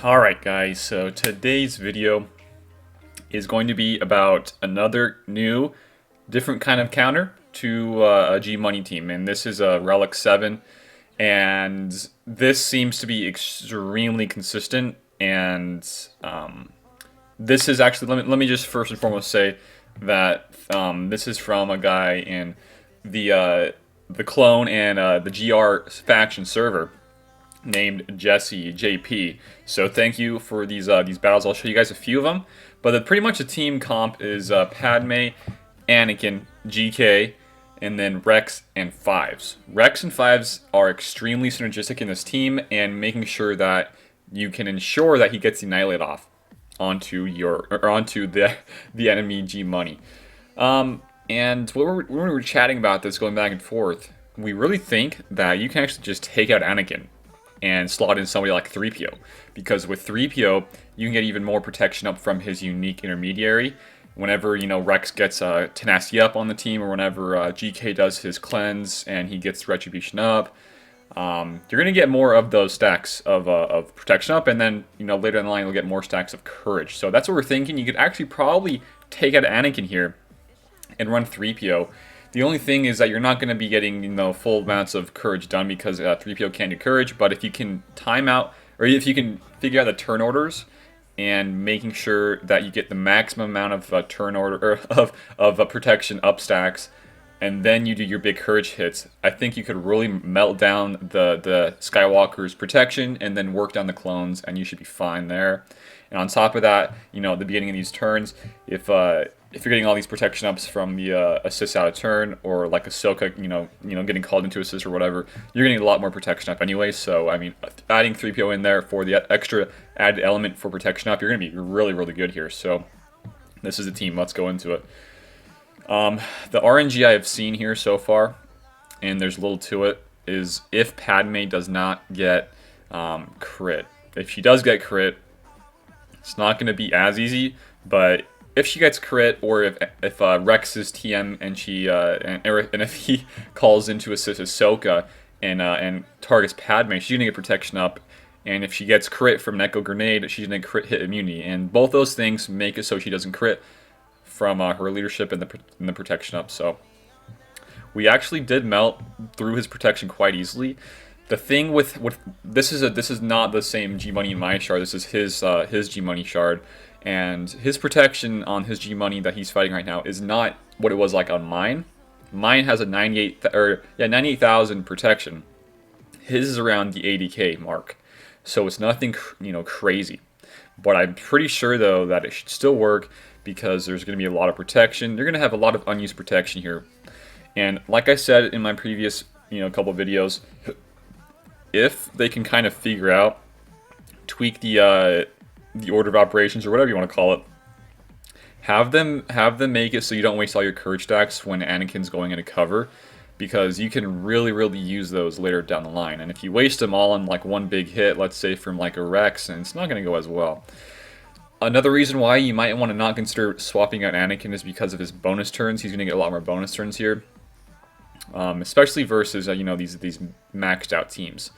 Alright guys, so today's video is going to be about another new, different kind of counter to a G-Money team, and this is a Relic 7, and this seems to be extremely consistent, and this is actually, let me just first and foremost say that this is from a guy in the clone and the GR faction server named Jesse JP. So thank you for these battles. I'll show you guys a few of them. But pretty much the team comp is Padme, Anakin, GK, and then Rex and Fives. Rex and Fives are extremely synergistic in this team, and making sure that you can ensure that he gets the Annihilate off onto the enemy G Money. And when we were chatting about this, going back and forth, we really think that you can actually just take out Anakin and slot in somebody like 3PO, because with 3PO you can get even more protection up from his unique intermediary. Whenever Rex gets tenacity up on the team, or whenever GK does his cleanse and he gets retribution up, you're gonna get more of those stacks of protection up, and then later in the line you'll get more stacks of courage. So that's what we're thinking. You could actually probably take out Anakin here and run 3PO. The only thing is that you're not going to be getting full amounts of courage done, because 3PO can't do courage. But if you can time out, or if you can figure out the turn orders and making sure that you get the maximum amount of turn order or of protection up stacks, and then you do your big courage hits, I think you could really melt down the Skywalker's protection and then work down the clones, and you should be fine there. And on top of that, at the beginning of these turns, if you're getting all these protection ups from the assist out of turn, or like Ahsoka, getting called into assist or whatever, you're getting a lot more protection up anyway. So I mean, adding 3PO in there for the extra added element for protection up, you're going to be really, really good here. So this is the team. Let's go into it. The RNG I have seen here so far, and there's little to it, is if Padme does not get crit. If she does get crit, it's not going to be as easy, but if she gets crit, or if Rex is TM and and if he calls into assist Ahsoka and targets Padme, she's gonna get protection up, and if she gets crit from an Echo Grenade, she's gonna crit hit immunity, and both those things make it so she doesn't crit from her leadership and the protection up. So we actually did melt through his protection quite easily. The thing with this is not the same G Money in my shard. This is his G Money shard. And his protection on his G Money that he's fighting right now is not what it was like on mine. Mine has a 98,000 protection. His is around the 80k mark, so it's nothing crazy. But I'm pretty sure though that it should still work, because there's going to be a lot of protection. You're going to have a lot of unused protection here, and like I said in my previous couple videos, if they can kind of figure out, tweak the order of operations, or whatever you want to call it, have them make it so you don't waste all your courage stacks when Anakin's going into cover, because you can really use those later down the line. And if you waste them all on like one big hit, let's say from like a Rex, and it's not going to go as well. Another reason why you might want to not consider swapping out Anakin is because of his bonus turns. He's going to get a lot more bonus turns here, especially versus these maxed out teams.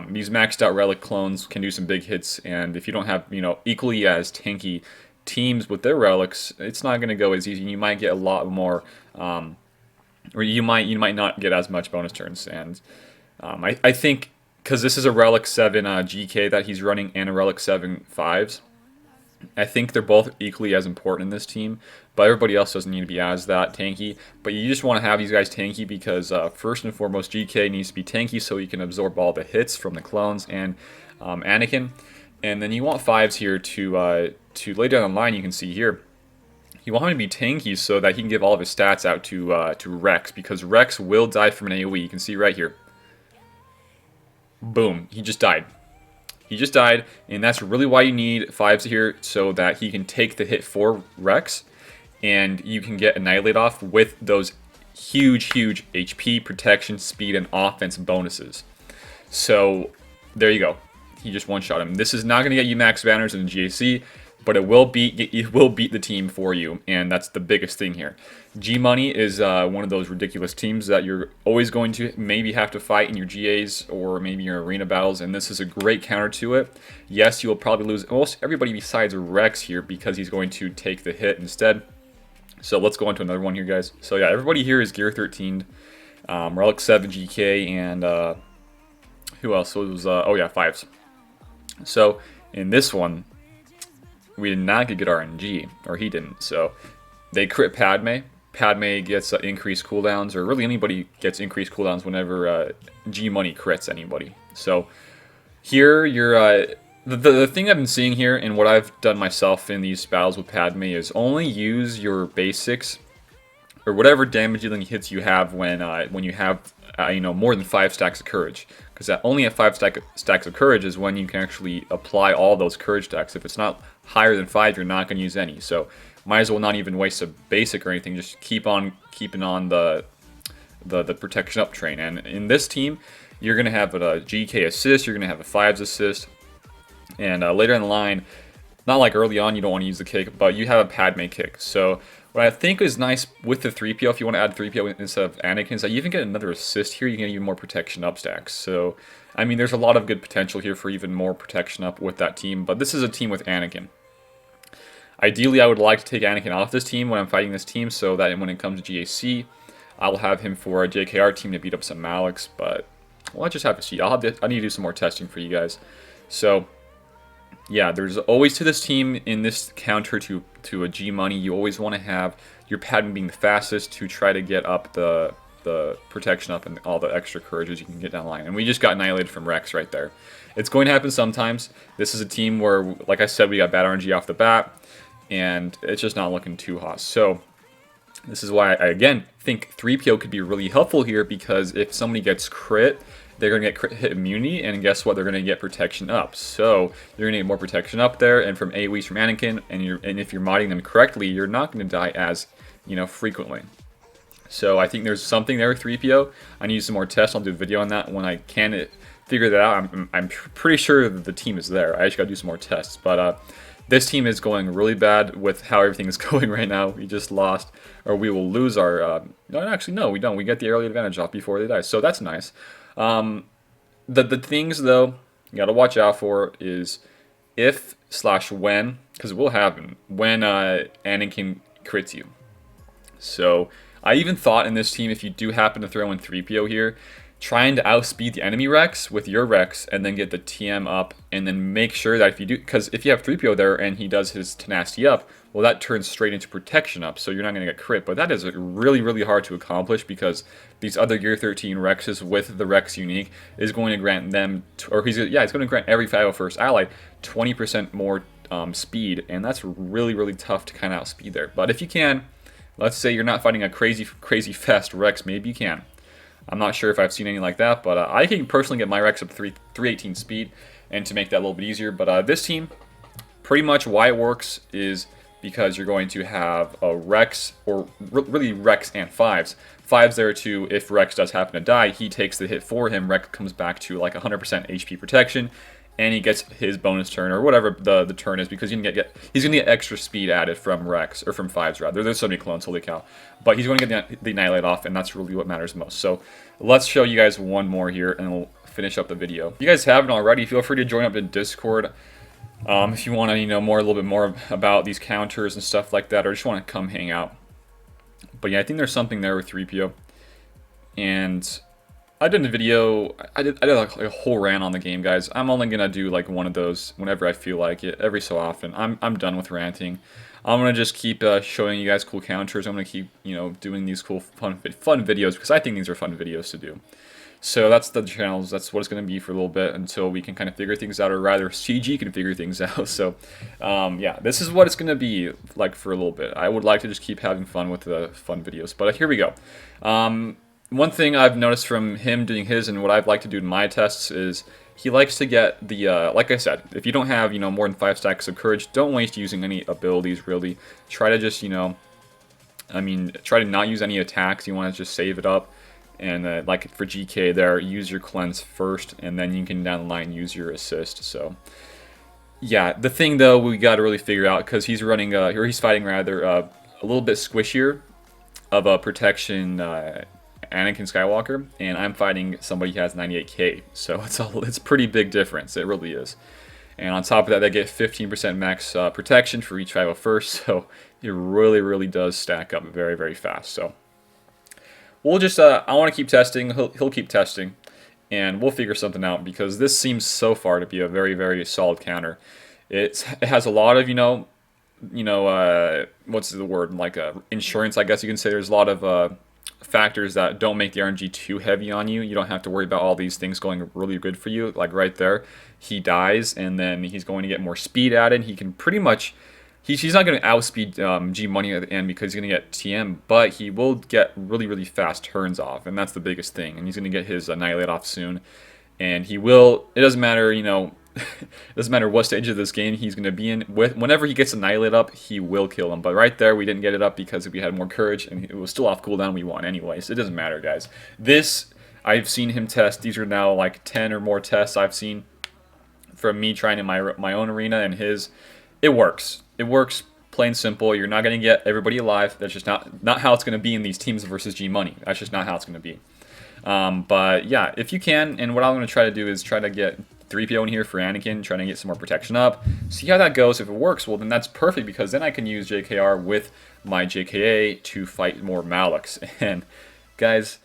These maxed out Relic clones can do some big hits, and if you don't have equally as tanky teams with their relics, it's not going to go as easy. You might get a lot more, or you might not get as much bonus turns. And I think because this is a Relic 7 GK that he's running and a Relic 7 Fives, I think they're both equally as important in this team, but everybody else doesn't need to be as that tanky. But you just want to have these guys tanky because first and foremost, GK needs to be tanky so he can absorb all the hits from the clones and Anakin. And then you want Fives here to lay down the line. You can see here, you want him to be tanky so that he can give all of his stats out to Rex, because Rex will die from an AoE. You can see right here. Boom, he just died. He just died, and that's really why you need Fives here, so that he can take the hit for Rex, and you can get Annihilate off with those huge HP, protection, speed, and offense bonuses. So there you go. He just one-shot him. This is not going to get you max banners in the GAC, but it will beat the team for you, and that's the biggest thing here. G Money is one of those ridiculous teams that you're always going to maybe have to fight in your GAs or maybe your arena battles, and this is a great counter to it. Yes, you will probably lose almost everybody besides Rex here because he's going to take the hit instead. So let's go on to another one here, guys. So yeah, everybody here is Gear 13, Relic 7, GK, and who else was? Oh yeah, Fives. So in this one, we did not get good RNG, or he didn't. So they crit Padme. Padme gets increased cooldowns, or really anybody gets increased cooldowns whenever G Money crits anybody. So here, you're the thing I've been seeing here, and what I've done myself in these battles with Padme, is only use your basics or whatever damage dealing hits you have when you have you know, more than 5 stacks of courage, because only at 5 stacks of courage is when you can actually apply all those courage stacks. If it's not higher than 5, you're not going to use any. So might as well not even waste a basic or anything. Just keep on keeping on the protection up train. And in this team, you're going to have a GK assist, you're going to have a Fives assist, and later in the line, not like early on you don't want to use the kick, but you have a Padme kick. So what I think is nice with the 3PO, if you want to add 3PO instead of Anakin, is that you even get another assist here. You get even more protection up stacks. So, I mean, there's a lot of good potential here for even more protection up with that team. But this is a team with Anakin. Ideally, I would like to take Anakin off this team when I'm fighting this team, so that when it comes to GAC, I will have him for a JKR team to beat up some Maliks. But well, I'll just have to see. I need to do some more testing for you guys. So yeah, there's always to this team in this counter to a G Money, you always want to have your Padme being the fastest to try to get up the protection up and all the extra courages you can get down the line. And we just got annihilated from Rex right there. It's going to happen sometimes. This is a team where, like I said, we got bad RNG off the bat, and it's just not looking too hot. So this is why I again think 3PO could be really helpful here, because if somebody gets crit, they're going to get crit hit immunity, and guess what? They're going to get protection up. So you're going to get more protection up there, and from AoEs from Anakin, and if you're modding them correctly, you're not going to die as, you know, frequently. So I think there's something there with 3PO. I need some more tests. I'll do a video on that when I can figure that out. I'm pretty sure that the team is there. I just got to do some more tests. But this team is going really bad with how everything is going right now. We just lost, or we will lose our... no, actually, no, we don't. We get the early advantage off before they die. So that's nice. The things, though, you gotta watch out for is if/when, because it will happen, when Anakin crits you. So I even thought in this team, if you do happen to throw in 3PO here, trying to outspeed the enemy Rex with your Rex and then get the TM up, and then make sure that if you do, because if you have 3PO there and he does his tenacity up, well, that turns straight into protection up, so you're not going to get crit. But that is really, really hard to accomplish, because these other Gear 13 Rexes with the Rex unique is going to grant them, he's going to grant every 501st ally 20% more speed, and that's really, really tough to kind of outspeed there. But if you can, let's say you're not fighting a crazy fast Rex, maybe you can. I'm not sure if I've seen any like that, but I can personally get my Rex up to 318 speed, and to make that a little bit easier. But this team, pretty much why it works is because you're going to have a Rex, or really Rex and Fives. Fives there too, if Rex does happen to die, he takes the hit for him. Rex comes back to like 100% HP protection, and he gets his bonus turn, or whatever the turn is, because he's going to get extra speed added from Rex, or from Fives rather. There's so many clones, holy cow. But he's going to get the Annihilate off, and that's really what matters most. So let's show you guys one more here, and we'll finish up the video. If you guys haven't already, feel free to join up in Discord. If you want to, know a little bit more about these counters and stuff like that, or just want to come hang out. But yeah, I think there's something there with 3PO. And I did a video, I did like a whole rant on the game, guys. I'm only going to do like one of those whenever I feel like it, every so often. I'm done with ranting. I'm going to just keep showing you guys cool counters. I'm going to keep, doing these cool, fun videos, because I think these are fun videos to do. So that's the channels. That's what it's going to be for a little bit until we can kind of figure things out, or rather CG can figure things out. So yeah, this is what it's going to be like for a little bit. I would like to just keep having fun with the fun videos, but here we go. One thing I've noticed from him doing his, and what I'd like to do in my tests, is he likes to get the, like I said, if you don't have, more than 5 stacks of courage, don't waste using any abilities, really. Try to just, try to not use any attacks. You want to just save it up. And like for GK there, use your cleanse first, and then you can down the line use your assist. So Yeah, the thing though we got to really figure out because he's running, or he's fighting rather, a little bit squishier of a protection Anakin Skywalker, and I'm fighting somebody who has 98k. So it's a pretty big difference. It really is. And on top of that, they get 15% max protection for each 501st. So it really does stack up very, very fast. So we'll just, I want to keep testing. He'll keep testing. And we'll figure something out because this seems so far to be a very, very solid counter. It has a lot of, what's the word? Like insurance, I guess you can say. There's a lot of factors that don't make the RNG too heavy on you. You don't have to worry about all these things going really good for you. Like right there, he dies, and then he's going to get more speed added. He can pretty much, he's not going to outspeed G Money at the end because he's going to get TM, but he will get really fast turns off, and that's the biggest thing. And he's going to get his Annihilate off soon, and he will. It doesn't matter, it doesn't matter what stage of this game he's going to be in. Whenever he gets Annihilate up, he will kill him. But right there, we didn't get it up because we had more courage, and it was still off cooldown. We won anyways. It doesn't matter, guys. This, I've seen him test. These are now like 10 or more tests I've seen from me trying in my own arena and his. It works. It works plain simple. You're not going to get everybody alive. That's just not how it's going to be in these teams versus G Money. That's just not how it's going to be. But yeah, if you can, and what I'm going to try to do is try to get 3PO in here for Anakin, trying to get some more protection up. See how that goes. If it works, well, then that's perfect because then I can use JKR with my JKA to fight more Malaks. And guys,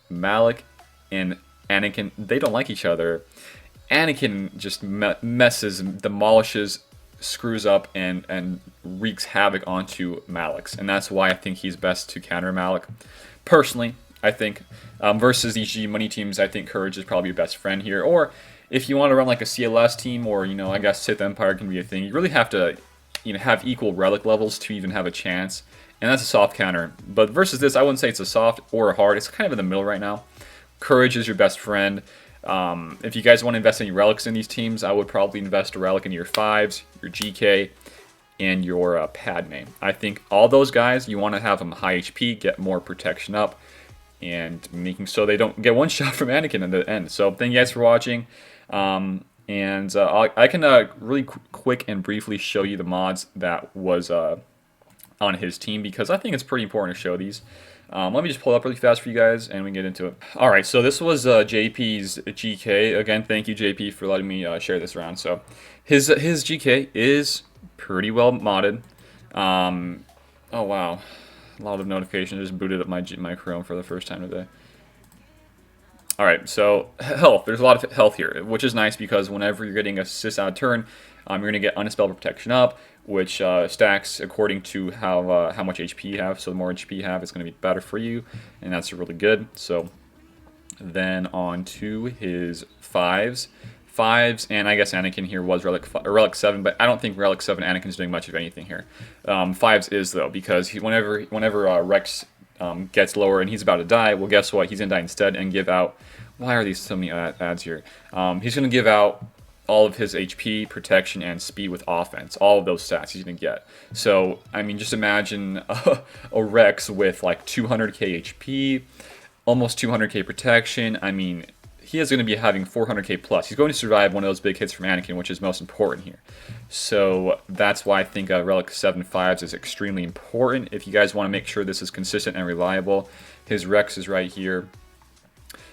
Malak and Anakin, they don't like each other. Anakin just messes, demolishes, screws up, and wreaks havoc onto Malaks. And that's why I think he's best to counter Malak. Personally, I think, versus these G Money teams, I think Courage is probably your best friend here. Or if you want to run like a CLS team, or I guess Sith Empire can be a thing. You really have to, have equal relic levels to even have a chance, and that's a soft counter. But versus this, I wouldn't say it's a soft or a hard. It's kind of in the middle right now. Courage is your best friend. If you guys want to invest any relics in these teams, I would probably invest a relic in your 5s, your GK, and your Padme. I think all those guys, you want to have them high HP, get more protection up, and making so they don't get one shot from Anakin in the end. So thank you guys for watching. I can really quick and briefly show you the mods that was on his team because I think it's pretty important to show these. Let me just pull it up really fast for you guys and we can get into it. Alright, so this was JP's GK. Again, thank you JP for letting me share this around. So his GK is pretty well modded. Oh wow, a lot of notifications. Just booted up my Chrome for the first time today. Alright, so health. There's a lot of health here, which is nice because whenever you're getting assist out of turn, you're going to get Undispelled Protection up, which stacks according to how much HP you have. So the more HP you have, it's going to be better for you, and that's really good. So then on to his 5s. 5s, and I guess Anakin here was Relic 7, but I don't think Relic 7 Anakin's doing much of anything here. 5s is, though, because whenever Rex gets lower and he's about to die, well, guess what? He's going to die instead and give out... Why are these so many ads here? He's going to give out all of his HP, protection, and speed with offense. All of those stats he's going to get. So, I mean, just imagine a Rex with like 200k HP, almost 200k protection. I mean, he is going to be having 400k plus. He's going to survive one of those big hits from Anakin, which is most important here. So that's why I think Relic 7 5s is extremely important. If you guys want to make sure this is consistent and reliable, his Rex is right here.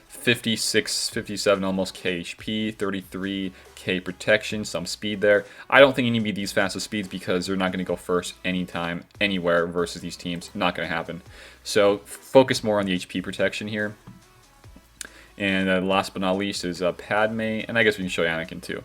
56, 57 almost K HP, 33k protection, some speed there. I don't think you need to be these fastest speeds because they're not going to go first anytime, anywhere versus these teams. Not going to happen. So focus more on the HP protection here. And last but not least is Padme, and I guess we can show Anakin too.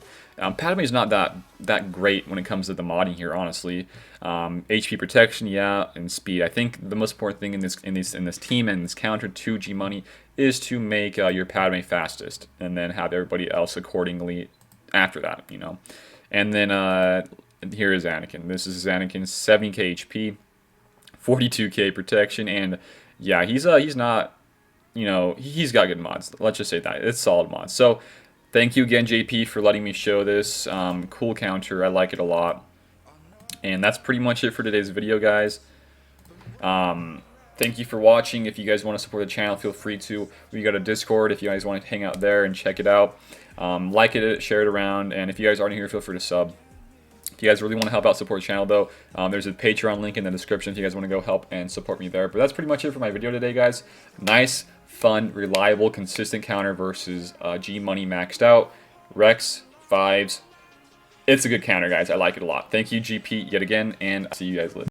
Padme is not that great when it comes to the modding here, honestly. HP protection, yeah, and speed. I think the most important thing in this team and this counter to G Money is to make your Padme fastest, and then have everybody else accordingly after that, And then here is Anakin. This is Anakin, 70k HP, 42k protection, and yeah, he's not. He's got good mods. Let's just say that. It's solid mods. So, thank you again, JP, for letting me show this. Cool counter. I like it a lot. And that's pretty much it for today's video, guys. Thank you for watching. If you guys want to support the channel, feel free to. We got a Discord if you guys want to hang out there and check it out. Like it, share it around. And if you guys aren't here, feel free to sub. If you guys really want to help out support the channel, though, there's a Patreon link in the description if you guys want to go help and support me there. But that's pretty much it for my video today, guys. Nice, fun, reliable, consistent counter versus G Money maxed out. Rex, 5s. It's a good counter, guys. I like it a lot. Thank you, GP, yet again, and I'll see you guys later.